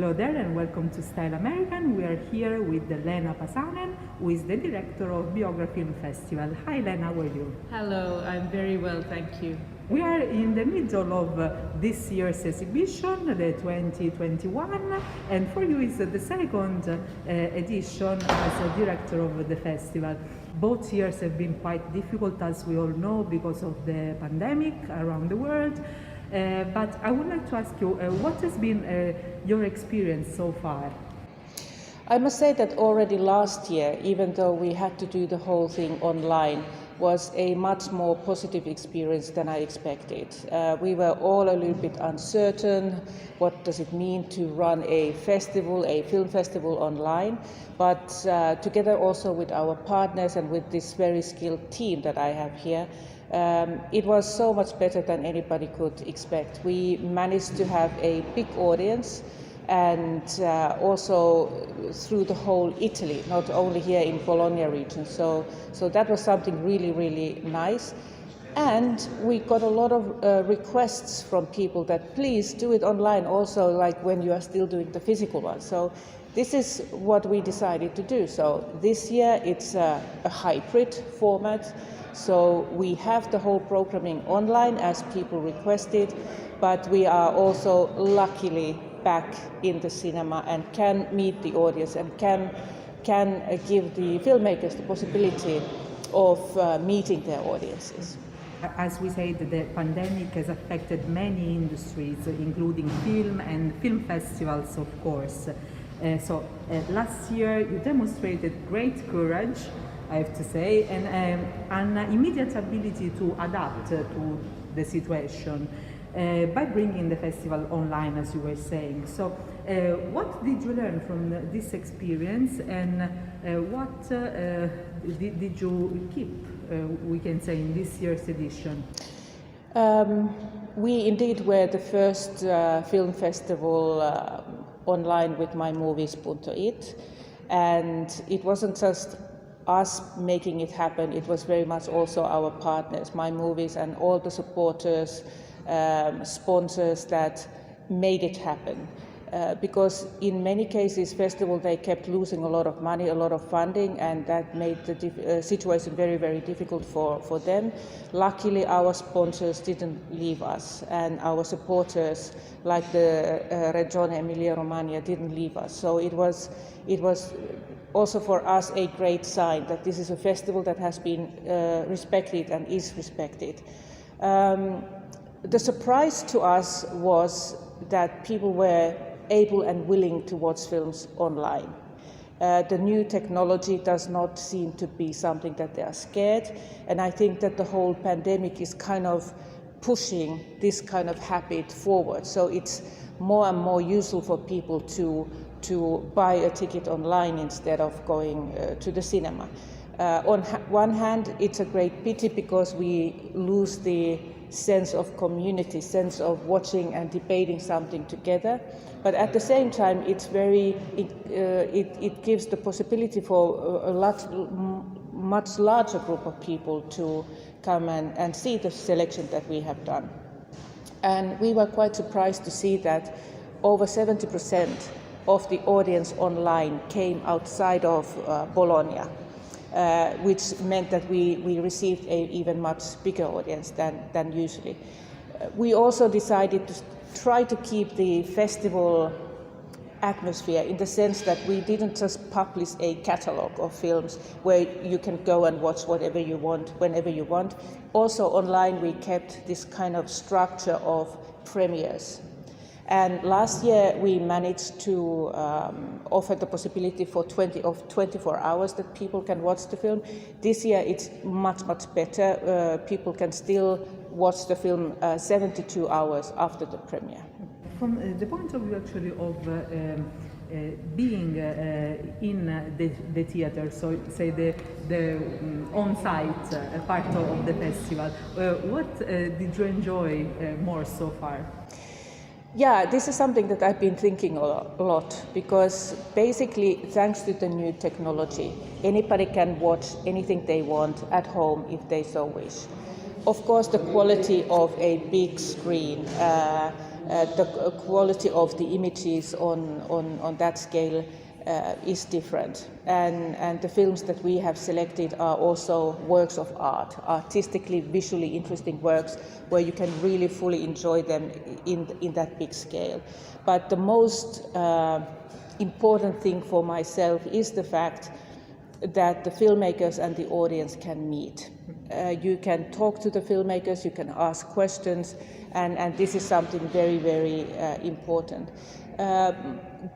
Hello there and welcome to Style American. We are here with Leena Pasanen, who is the director of Biografilm Festival. Hi Leena, how are you? Hello, I'm very well, thank you. We are in the middle of this year's exhibition, the 2021, and for you is the second edition as a director of the festival. Both years have been quite difficult, as we all know, because of the pandemic around the world. But I would like to ask you, what has been your experience so far? I must say that already last year, even though we had to do the whole thing online, was a much more positive experience than I expected. We were all a little bit uncertain. What does it mean to run a festival, a film festival online? But together also with our partners and with this very skilled team that I have here, it was so much better than anybody could expect. We managed to have a big audience and also through the whole Italy, not only here in Bologna region. So that was something really, really nice. And we got a lot of requests from people that please do it online also, like when you are still doing the physical one. So this is what we decided to do. So this year it's a hybrid format. So we have the whole programming online as people requested, but we are also luckily back in the cinema and can meet the audience and can give the filmmakers the possibility of meeting their audiences. As we said, the pandemic has affected many industries, including film and film festivals, of course. Last year you demonstrated great courage, I have to say, and an immediate ability to adapt to the situation by bringing the festival online, as you were saying. So what did you learn from this experience, and what did you keep, we can say, in this year's edition? We indeed were the first film festival online with My Movies.it, and it wasn't just us making it happen, it was very much also our partners, My Movies, and all the supporters, sponsors that made it happen. Because in many cases, festival, they kept losing a lot of money, a lot of funding, and that made the situation very, very difficult for them. Luckily, our sponsors didn't leave us, and our supporters, like the Regione Emilia-Romagna, didn't leave us. So it was also for us a great sign that this is a festival that has been respected and is respected. The surprise to us was that people were able and willing to watch films online. The new technology does not seem to be something that they are scared, and I think that the whole pandemic is kind of pushing this kind of habit forward. So it's more and more useful for people to buy a ticket online instead of going to the cinema. On one hand, it's a great pity because we lose the sense of community, sense of watching and debating something together. But at the same time, it's it gives the possibility for a much larger group of people to come and see the selection that we have done. And we were quite surprised to see that over 70% of the audience online came outside of Bologna. Which meant that we received an even much bigger audience than usually. We also decided to try to keep the festival atmosphere in the sense that we didn't just publish a catalogue of films where you can go and watch whatever you want, whenever you want. Also online we kept this kind of structure of premieres. And last year we managed to offer the possibility for 24 hours that people can watch the film. This year it's much better. People can still watch the film 72 hours after the premiere. From the point of view actually of being in the theater, so say the on-site part of the festival, what did you enjoy more so far? Yeah, this is something that I've been thinking a lot because basically, thanks to the new technology, anybody can watch anything they want at home if they so wish. Of course, the quality of a big screen the quality of the images on that scale is different. And the films that we have selected are also works of art, artistically, visually interesting works where you can really fully enjoy them in that big scale. But the most important thing for myself is the fact that the filmmakers and the audience can meet. You can talk to the filmmakers, you can ask questions, and this is something very, very important.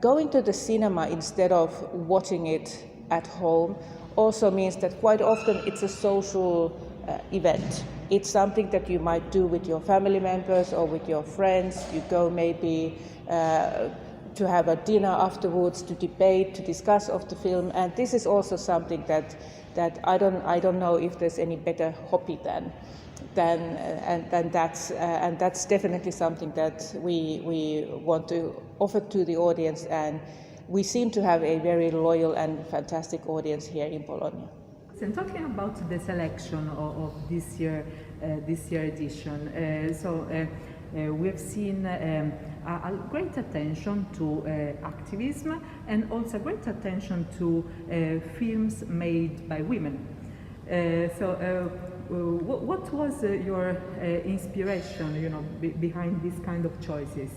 Going to the cinema instead of watching it at home also means that quite often it's a social event. It's something that you might do with your family members or with your friends. You go maybe to have a dinner afterwards, to debate, to discuss of the film, and this is also something that I don't know if there's any better hobby than that's and that's definitely something that we want to offer to the audience, and we seem to have a very loyal and fantastic audience here in Bologna. And talking about the selection of this year edition, we have seen a great attention to activism and also great attention to films made by women. What was your inspiration, behind these kind of choices?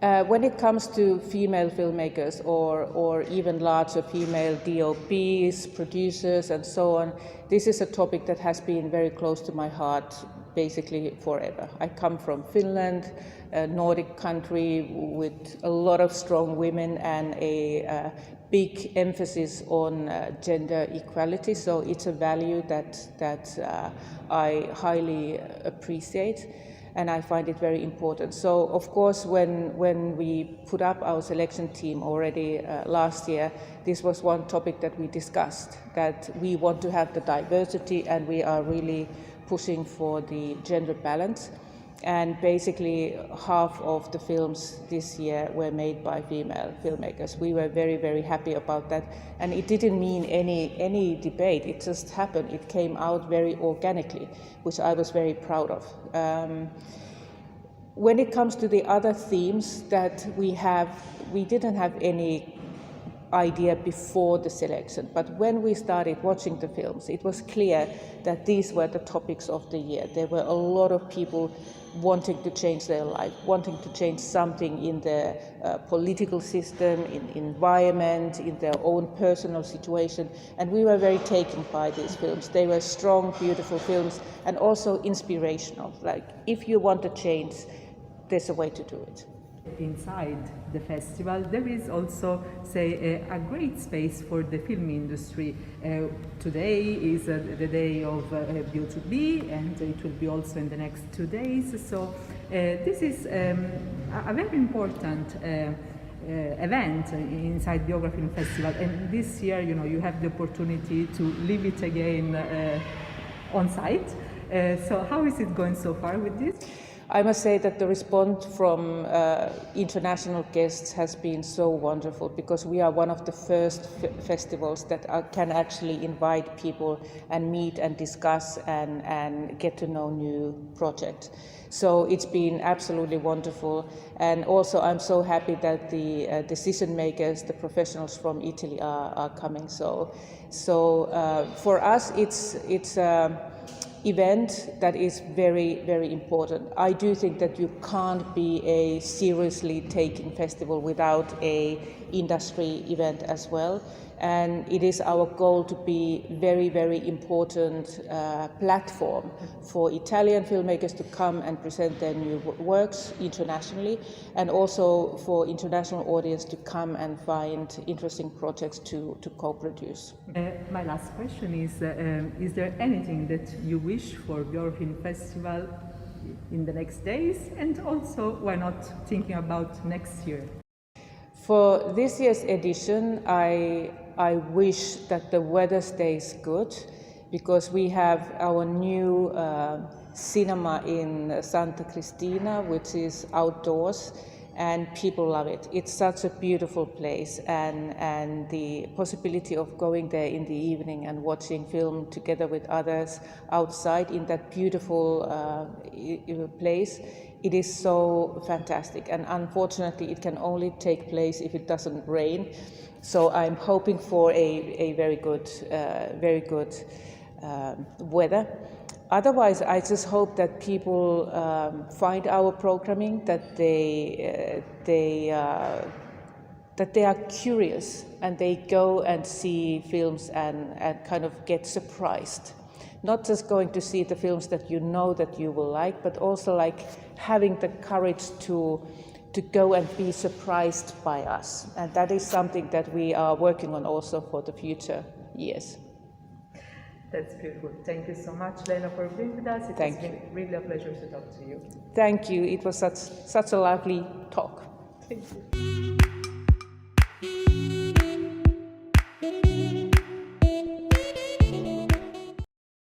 When it comes to female filmmakers or even larger female DOPs, producers and so on, this is a topic that has been very close to my heart basically forever. I come from Finland, a Nordic country with a lot of strong women and a big emphasis on gender equality, so it's a value that I highly appreciate. And I find it very important. So, of course, when we put up our selection team already last year, this was one topic that we discussed, that we want to have the diversity and we are really pushing for the gender balance. And basically, half of the films this year were made by female filmmakers. We were very, very happy about that. And it didn't mean any debate. It just happened. It came out very organically, which I was very proud of. When it comes to the other themes that we didn't have any idea before the selection, but when we started watching the films, it was clear that these were the topics of the year. There were a lot of people wanting to change their life, wanting to change something in the political system, in environment, in their own personal situation, and we were very taken by these films. They were strong, beautiful films, and also inspirational. Like, if you want to change, there's a way to do it. Inside the festival, there is also, a great space for the film industry. Today is the day of B2B, and it will be also in the next 2 days. So this is a very important event inside Biografilm Festival. And this year, you have the opportunity to live it again on site. So how is it going so far with this? I must say that the response from international guests has been so wonderful, because we are one of the first festivals that can actually invite people and meet and discuss and get to know new projects. So it's been absolutely wonderful, and also I'm so happy that the decision makers, the professionals from Italy are coming. So for us it's event that is very, very important. I do think that you can't be a seriously taken festival without a industry event as well, and it is our goal to be very, very important platform for Italian filmmakers to come and present their new works internationally, and also for international audience to come and find interesting projects to co-produce. My last question is there anything that you wish for Biografilm Festival in the next days, and also why not thinking about next year? For this year's edition, I wish that the weather stays good, because we have our new cinema in Santa Cristina, which is outdoors, and people love it. It's such a beautiful place, and the possibility of going there in the evening and watching film together with others outside in that beautiful place it is so fantastic, and unfortunately it can only take place if it doesn't rain. So I'm hoping for a very good weather. Otherwise, I just hope that people find our programming, that they are curious and they go and see films and kind of get surprised. Not just going to see the films that you know that you will like, but also like having the courage to go and be surprised by us. And that is something that we are working on also for the future years. That's beautiful. Thank you so much, Leena, for being with us. It has been really a pleasure to talk to you. Thank you. It was such a lovely talk. Thank you.